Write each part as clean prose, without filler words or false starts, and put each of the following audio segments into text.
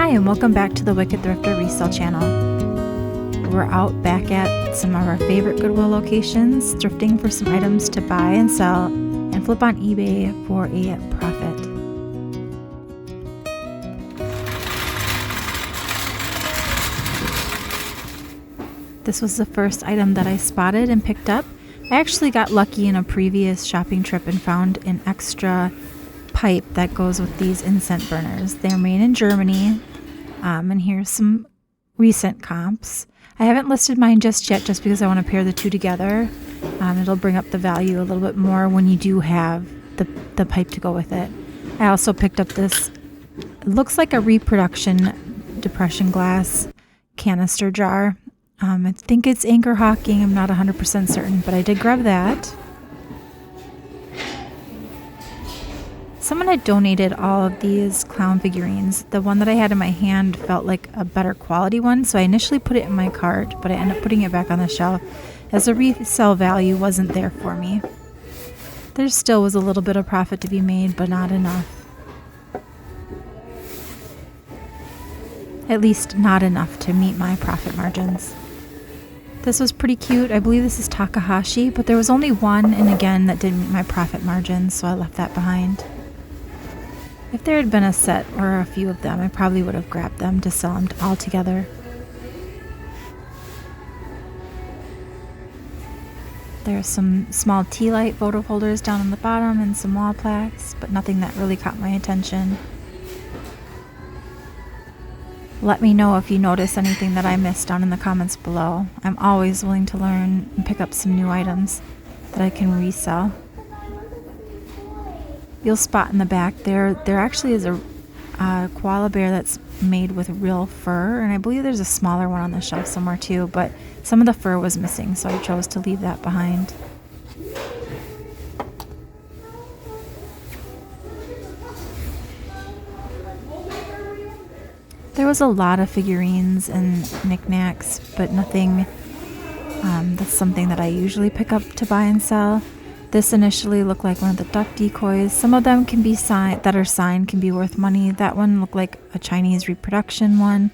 Hi, and welcome back to the Wicked Thrifter Resell channel. We're out back at some of our favorite Goodwill locations, thrifting for some items to buy and sell and flip on eBay for a profit. This was the first item that I spotted and picked up. I actually got lucky in a previous shopping trip and found an extra pipe that goes with these incense burners. They're made in Germany, and here's some recent comps. I haven't listed mine just yet, just because I want to pair the two together. It'll bring up the value a little bit more when you do have the pipe to go with it. I also picked up this, it looks like a reproduction depression glass canister jar. I think it's Anchor Hawking. I'm not 100% certain, but I did grab that. Someone had donated all of these clown figurines. The one that I had in my hand felt like a better quality one, so I initially put it in my cart, but I ended up putting it back on the shelf as the resale value wasn't there for me. There still was a little bit of profit to be made, but not enough. At least not enough to meet my profit margins. This was pretty cute. I believe this is Takahashi, but there was only one, and again, that didn't meet my profit margins, so I left that behind. If there had been a set or a few of them, I probably would have grabbed them to sell them all together. There's some small tea light photo holders down on the bottom and some wall plaques, but nothing that really caught my attention. Let me know if you notice anything that I missed down in the comments below. I'm always willing to learn and pick up some new items that I can resell. You'll spot in the back there actually is a koala bear that's made with real fur, and I believe there's a smaller one on the shelf somewhere too, but some of the fur was missing, so I chose to leave that behind. There was a lot of figurines and knickknacks, but nothing that's something that I usually pick up to buy and sell. This initially looked like one of the duck decoys. Some of them can be that are signed can be worth money. That one looked like a Chinese reproduction one.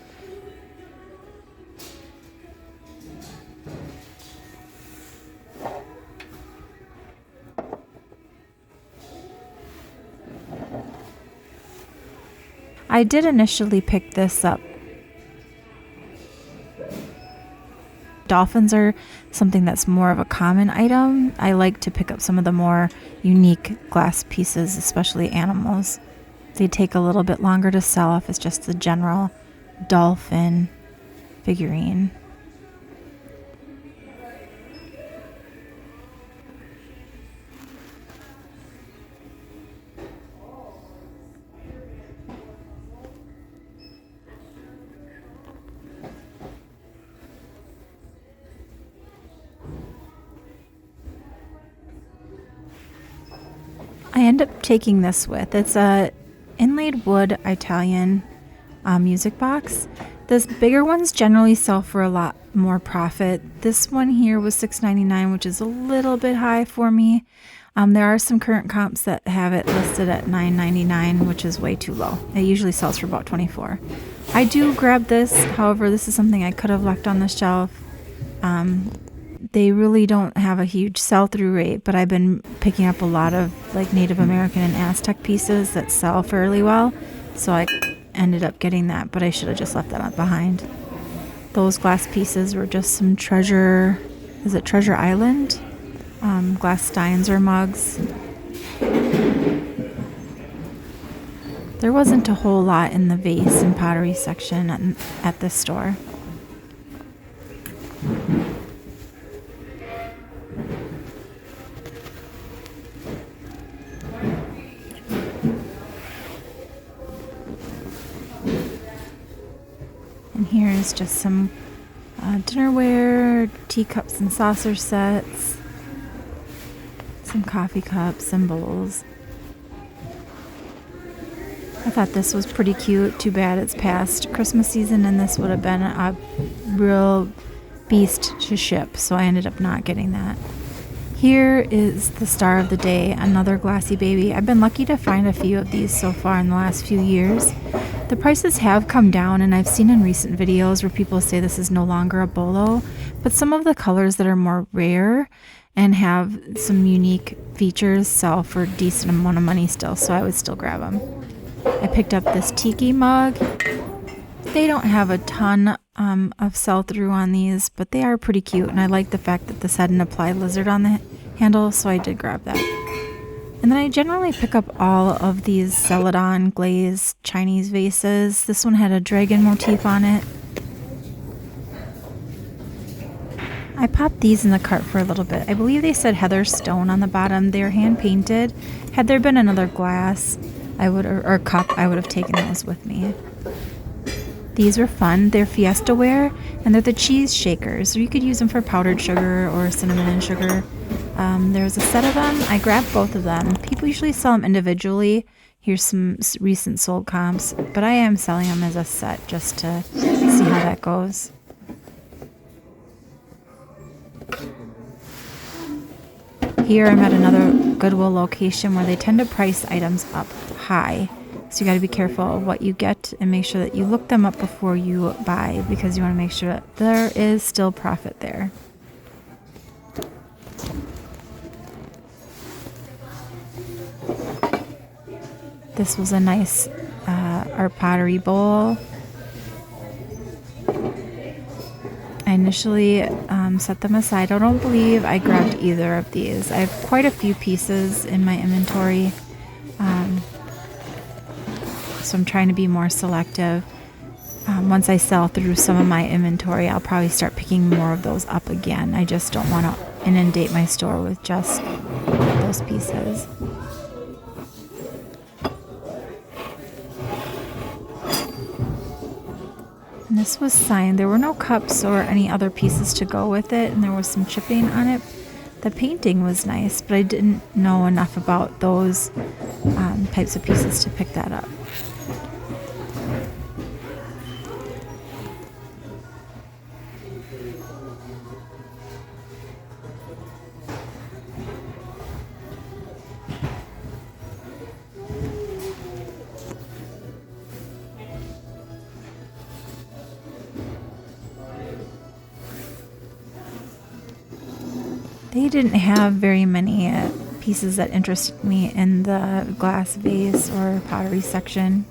I did initially pick this up. Dolphins are something that's more of a common item. I like to pick up some of the more unique glass pieces, especially animals. They take a little bit longer to sell if it's just the general dolphin figurine. I end up taking this with. It's a inlaid wood Italian music box. The bigger ones generally sell for a lot more profit. This one here was $6.99, which is a little bit high for me. There are some current comps that have it listed at $9.99, which is way too low. It usually sells for about $24. I do grab this. However, this is something I could have left on the shelf. They really don't have a huge sell-through rate, but I've been picking up a lot of like Native American and Aztec pieces that sell fairly well, so I ended up getting that, but I should have just left that behind. Those glass pieces were just some Treasure Island? Glass steins or mugs. There wasn't a whole lot in the vase and pottery section at this store. And here is just some dinnerware, teacups and saucer sets, some coffee cups and bowls. I thought this was pretty cute. Too bad it's past Christmas season and this would have been a real beast to ship, so I ended up not getting that. Here is the star of the day, another Glassybaby. I've been lucky to find a few of these so far in the last few years. The prices have come down, and I've seen in recent videos where people say this is no longer a bolo, but some of the colors that are more rare and have some unique features sell for a decent amount of money still, so I would still grab them. I picked up this tiki mug. They don't have a ton of sell-through on these, but they are pretty cute, and I like the fact that this had an applied lizard on the handle, so I did grab that. And then I generally pick up all of these Celadon glazed Chinese vases. This one had a dragon motif on it. I popped these in the cart for a little bit. I believe they said Heather Stone on the bottom. They're hand painted. Had there been another glass or cup, I would have taken those with me. These were fun. They're Fiesta ware, and they're the cheese shakers. So you could use them for powdered sugar or cinnamon and sugar. There's a set of them. I grabbed both of them. People usually sell them individually. Here's some recent sold comps, but I am selling them as a set just to see how that goes. Here I'm at another Goodwill location where they tend to price items up high. So you got to be careful of what you get and make sure that you look them up before you buy, because you want to make sure that there is still profit there. This was a nice art pottery bowl. I initially set them aside. I don't believe I grabbed either of these. I have quite a few pieces in my inventory, so I'm trying to be more selective. Once I sell through some of my inventory, I'll probably start picking more of those up again. I just don't want to inundate my store with just those pieces. And this was signed. There were no cups or any other pieces to go with it, and there was some chipping on it. The painting was nice, but I didn't know enough about those types of pieces to pick that up. They didn't have very many pieces that interested me in the glass vase or pottery section.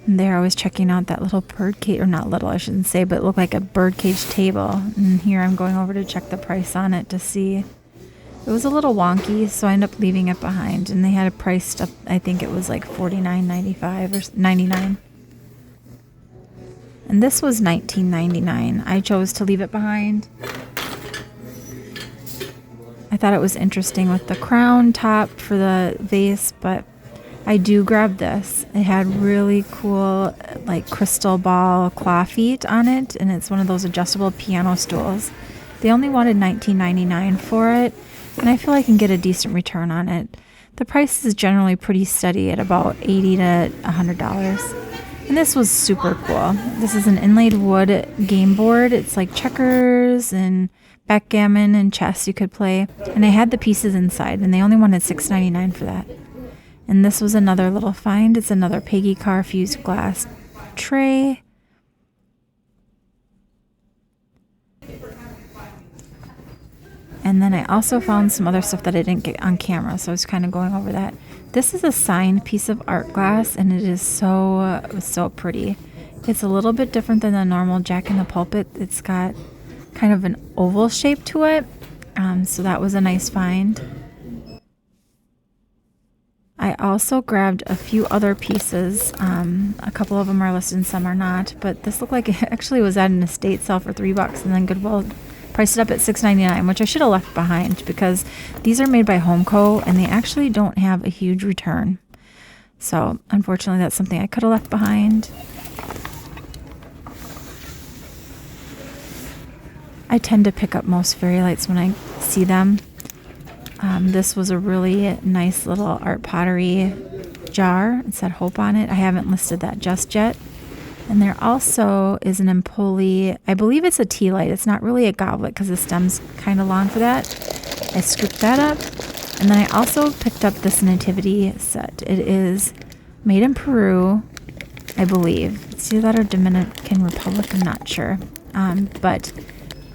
And there I was checking out that little bird cage, or not little I shouldn't say, but it looked like a bird cage table. And here I'm going over to check the price on it to see. It was a little wonky, so I ended up leaving it behind. And they had it priced up, I think it was like $49.95 or $99. And this was $19.99. I chose to leave it behind. I thought it was interesting with the crown top for the vase, but I do grab this. It had really cool like crystal ball claw feet on it, and it's one of those adjustable piano stools. They only wanted $19.99 for it, and I feel I can get a decent return on it. The price is generally pretty steady at about $80 to $100. And this was super cool. This is an inlaid wood game board. It's like checkers and backgammon and chess you could play. And I had the pieces inside, and they only wanted $6.99 for that. And this was another little find. It's another Peggy Carr fused glass tray. And then I also found some other stuff that I didn't get on camera, so I was kind of going over that. This is a signed piece of art glass, and it is so pretty. It's a little bit different than the normal Jack in the Pulpit. It's got kind of an oval shape to it, so that was a nice find. I also grabbed a few other pieces. A couple of them are listed and some are not, but this looked like it actually was at an estate sale for $3, and then Goodwill priced it up at $6.99, which I should have left behind because these are made by Homeco and they actually don't have a huge return. So unfortunately, that's something I could have left behind. I tend to pick up most fairy lights when I see them. This was a really nice little art pottery jar. It said Hope on it. I haven't listed that just yet. And there also is an Empoli, I believe it's a tea light. It's not really a goblet because the stem's kind of long for that. I scooped that up. And then I also picked up this nativity set. It is made in Peru, I believe. It's either that or Dominican Republic, I'm not sure. But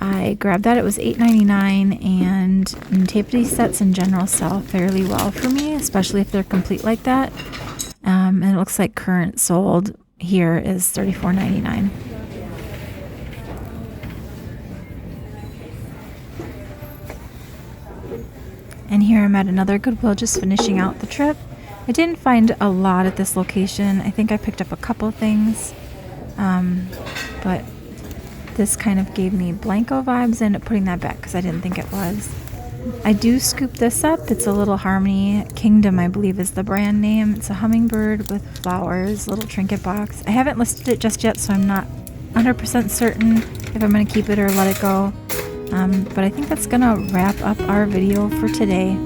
I grabbed that. It was $8.99, and nativity sets in general sell fairly well for me, especially if they're complete like that. And it looks like current sold here is $34.99. And here I'm at another Goodwill, just finishing out the trip. I didn't find a lot at this location. I think I picked up a couple things, but this kind of gave me Blanco vibes. I ended up putting that back because I didn't think it was. I do scoop this up. It's a little Harmony Kingdom, I believe is the brand name. It's a hummingbird with flowers, little trinket box. I haven't listed it just yet, so I'm not 100% certain if I'm going to keep it or let it go. But I think that's going to wrap up our video for today.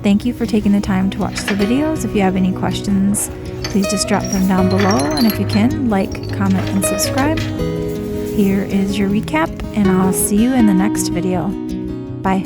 Thank you for taking the time to watch the videos. If you have any questions, please just drop them down below. And if you can, like, comment, and subscribe. Here is your recap, and I'll see you in the next video. Bye.